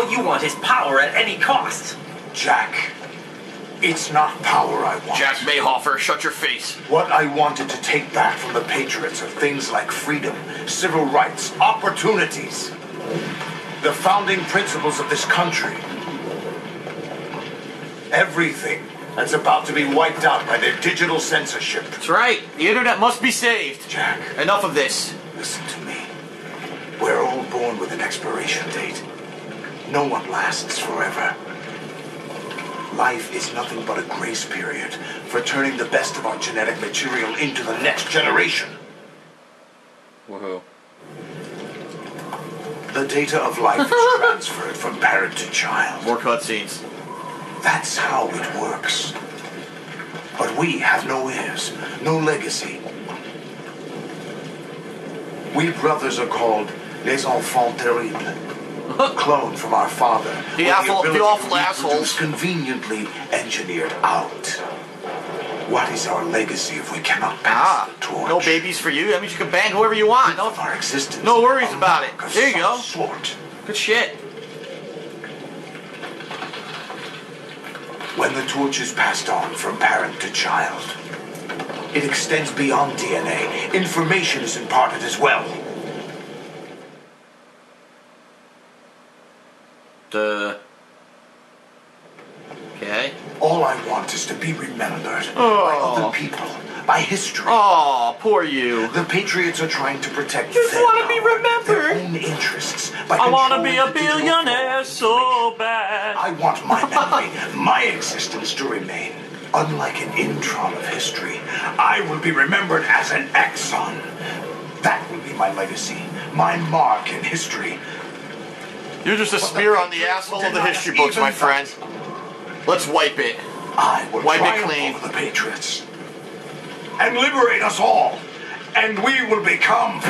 All you want is power at any cost. Jack, it's not power I want. Jack Mayhofer, shut your face. What I wanted to take back from the Patriots are things like freedom, civil rights, opportunities. The founding principles of this country. Everything that's about to be wiped out by their digital censorship. That's right. The internet must be saved. Jack. Enough of this. Listen to me. We're all born with an expiration date. No one lasts forever. Life is nothing but a grace period for turning the best of our genetic material into the next generation. Woohoo. The data of life is transferred from parent to child. More cutscenes. That's how it works. But we have no heirs, no legacy. We brothers are called les enfants terribles. Cloned from our father. The awful assholes. Conveniently engineered out. What is our legacy if we cannot pass the torch? No babies for you. That means you can bang whoever you want. Of our existence. No worries about it. There you go. Sort. Good shit. When the torch is passed on from parent to child, it extends beyond DNA. Information is imparted as well. Okay. All I want is to be remembered by other people, by history. Oh, poor you. The Patriots are trying to protect Just their want to be power, remembered. their own interests. By I want to be a controlling the digital billionaire world. so bad. I want my memory, my existence to remain. Unlike an intron of history, I will be remembered as an axon. That will be my legacy, my mark in history. You're just a spear on the asshole of the history books, my friend. Let's wipe it. I will Wipe it triumph clean. over the Patriots and liberate us all, and we will become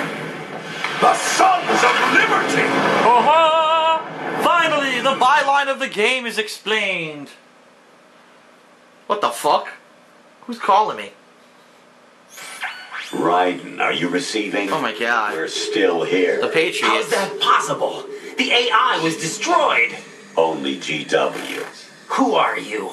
the Sons of Liberty. Finally, the byline of the game is explained. What the fuck? Who's calling me? Raiden, are you receiving? Oh my god. We're still here. The How's Patriots. that possible? The AI was destroyed. Only GW. Who are you?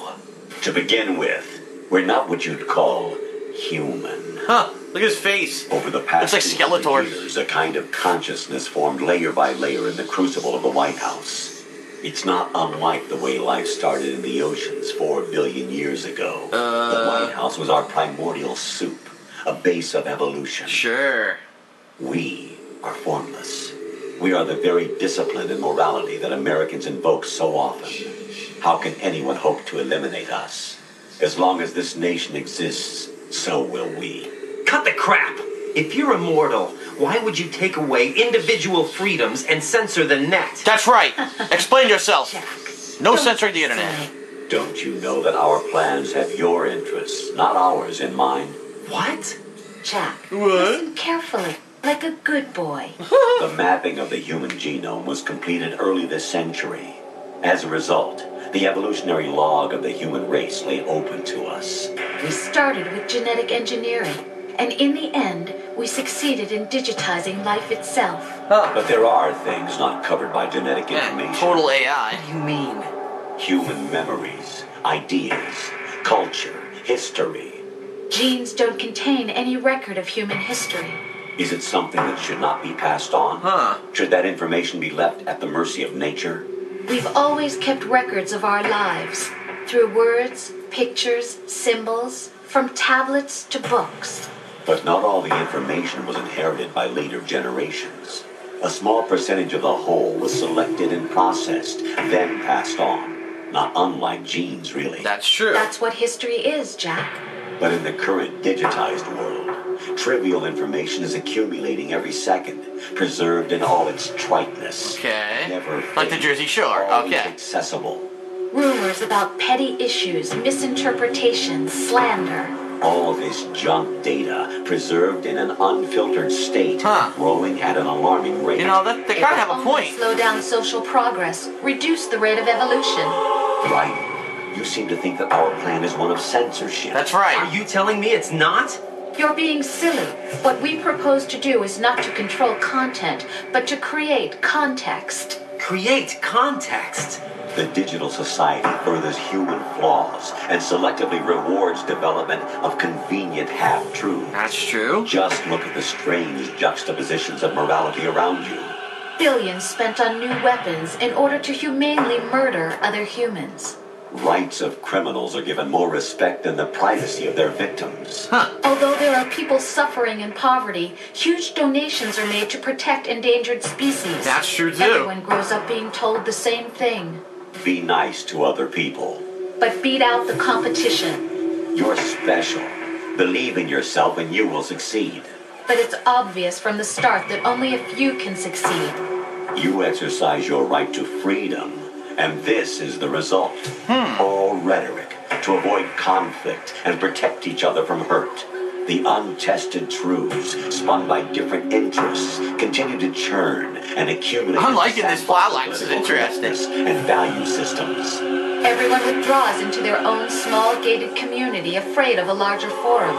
To begin with, we're not what you'd call human. Huh. Look at his face. Over the past Looks like 200 Skeletor. years, a kind of consciousness formed layer by layer in the crucible of the White House. It's not unlike the way life started in the oceans 4 billion years ago. The White House was our primordial soup, a base of evolution. Sure. We are formless. We are the very discipline and morality that Americans invoke so often. How can anyone hope to eliminate us? As long as this nation exists, so will we. Cut the crap. If you're immortal, why would you take away individual freedoms and censor the net? That's right. Explain yourself. Jack, No don't censoring the internet. say. Don't you know that our plans have your interests, not ours, in mind? What? Jack, What? listen carefully, like a good boy. The mapping of the human genome was completed early this century. As a result, the evolutionary log of the human race lay open to us. We started with genetic engineering, and in the end, we succeeded in digitizing life itself. But there are things not covered by genetic Yeah, information. total AI. What do you mean? Human memories, ideas, culture, history. Genes don't contain any record of human history. Is it something that should not be passed on? Huh. Should that information be left at the mercy of nature? We've always kept records of our lives, through words, pictures, symbols, from tablets to books. But not all the information was inherited by later generations. A small percentage of the whole was selected and processed, then passed on. Not unlike genes, really. That's true. That's what history is, Jack. But in the current digitized world, trivial information is accumulating every second, preserved in all its triteness. Okay. Never Like the fake, Jersey Shore. always Okay. accessible. Rumors about petty issues, misinterpretations, slander. All this junk data, preserved in an unfiltered state, Huh. growing at an alarming rate. You know, they It kind of have will a only point. slow down social progress, reduce the rate of evolution. Right. You seem to think that our plan is one of censorship. That's Are right. you telling me it's not? You're being silly. What we propose to do is not to control content, but to create context. create context. The digital society furthers human flaws and selectively rewards development of convenient half-truths. That's true. Just look at the strange juxtapositions of morality around you. Billions spent on new weapons in order to humanely murder other humans. Rights of criminals are given more respect than the privacy of their victims. Although there are people suffering in poverty, huge donations are made to protect endangered species. That's true too. Everyone grows up being told the same thing. Be nice to other people. But beat out the competition. You're special. Believe in yourself and you will succeed. But it's obvious from the start that only a few can succeed. You exercise your right to freedom, and this is the result. All rhetoric to avoid conflict and protect each other from hurt. The untested truths, spun by different interests, continue to churn and accumulate. I'm liking this plotline. This is interesting. And value systems. Everyone withdraws into their own small gated community, afraid of a larger forum.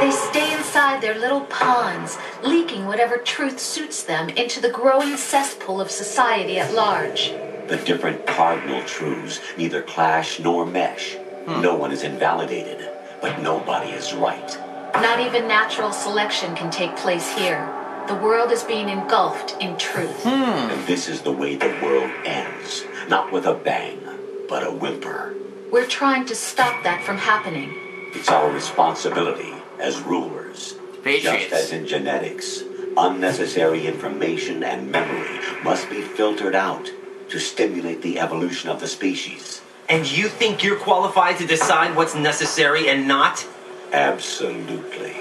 They stay inside their little ponds, leaking whatever truth suits them into the growing cesspool of society at large. The different cardinal truths neither clash nor mesh. No one is invalidated, but nobody is right. Not even natural selection can take place here. The world is being engulfed in truth. And this is the way the world ends. Not with a bang, but a whimper. We're trying to stop that from happening. It's our responsibility as rulers. Patriots. Just as in genetics, unnecessary information and memory must be filtered out to stimulate the evolution of the species. And you think you're qualified to decide what's necessary and not? Absolutely.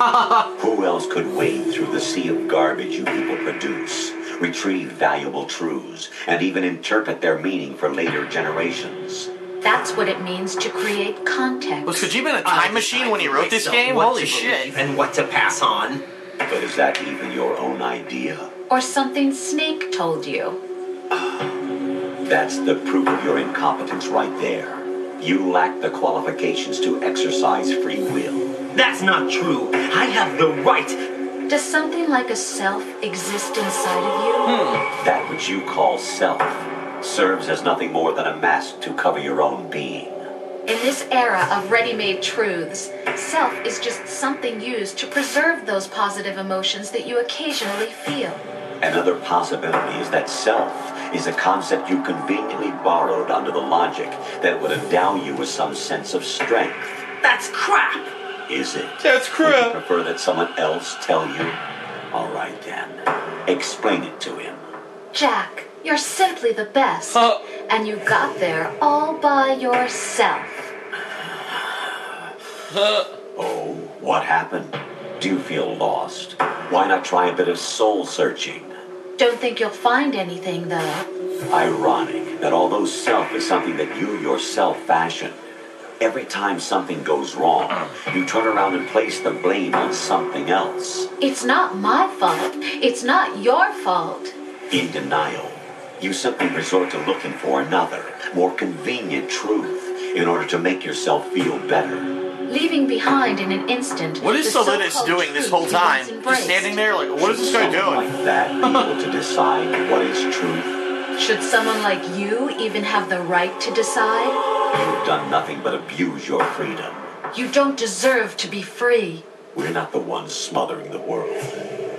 Who else could wade through the sea of garbage you people produce, retrieve valuable truths, and even interpret their meaning for later generations? That's what it means to create context. Was Kojima in a time machine when he wrote this game? Holy shit. And what to pass on. But is that even your own idea? Or something Snake told you. That's the proof of your incompetence right there. You lack the qualifications to exercise free will. That's not true. I have the right. Does something like a self exist inside of you? That which you call self serves as nothing more than a mask to cover your own being. In this era of ready-made truths, self is just something used to preserve those positive emotions that you occasionally feel. Another possibility is that self is a concept you conveniently borrowed under the logic that would endow you with some sense of strength. That's crap. Is it? That's Would you crap. prefer that someone else tell you? All right then. Explain it to him. Jack, you're simply the best. Huh. And you got there all by yourself. Oh, what happened? Do you feel lost? Why not try a bit of soul searching? Don't think you'll find anything, though. Ironic that although self is something that you yourself fashioned, every time something goes wrong, you turn around and place the blame on something else. It's not my fault. It's not your fault. In denial, you simply resort to looking for another, more convenient truth in order to make yourself feel better. Leaving behind in an instant. What is the Solidus so-called doing this truth whole you time? once Just embraced. standing there like, what is this guy Someone doing? like that be able to decide what is truth? Should someone like you even have the right to decide? You've done nothing but abuse your freedom. You don't deserve to be free. We're not the ones smothering the world.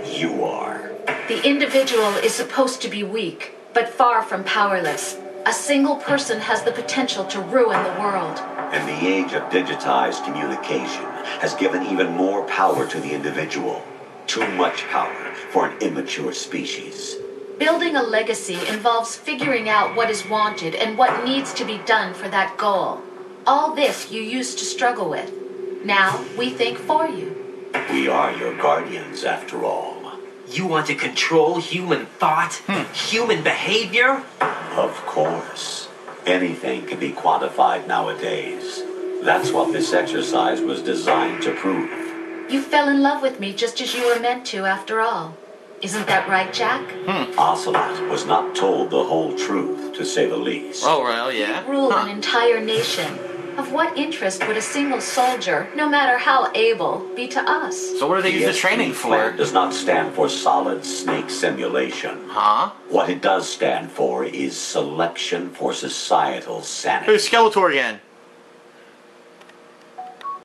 You are. The individual is supposed to be weak, but far from powerless. A single person has the potential to ruin the world. And the age of digitized communication has given even more power to the individual. Too much power for an immature species. Building a legacy involves figuring out what is wanted and what needs to be done for that goal. All this you used to struggle with. Now we think for you. We are your guardians, after all. You want to control human thought? Human behavior? Of course. Anything can be quantified nowadays. That's what this exercise was designed to prove. You fell in love with me just as you were meant to, after all. Isn't that right, Jack? Ocelot was not told the whole truth, to say the least. Oh, well, yeah. You rule an entire nation. Of what interest would a single soldier, no matter how able, be to us? So what do they use the training for? flag does not stand for solid snake simulation. Huh? What it does stand for is selection for societal sanity. Here's Skeletor again.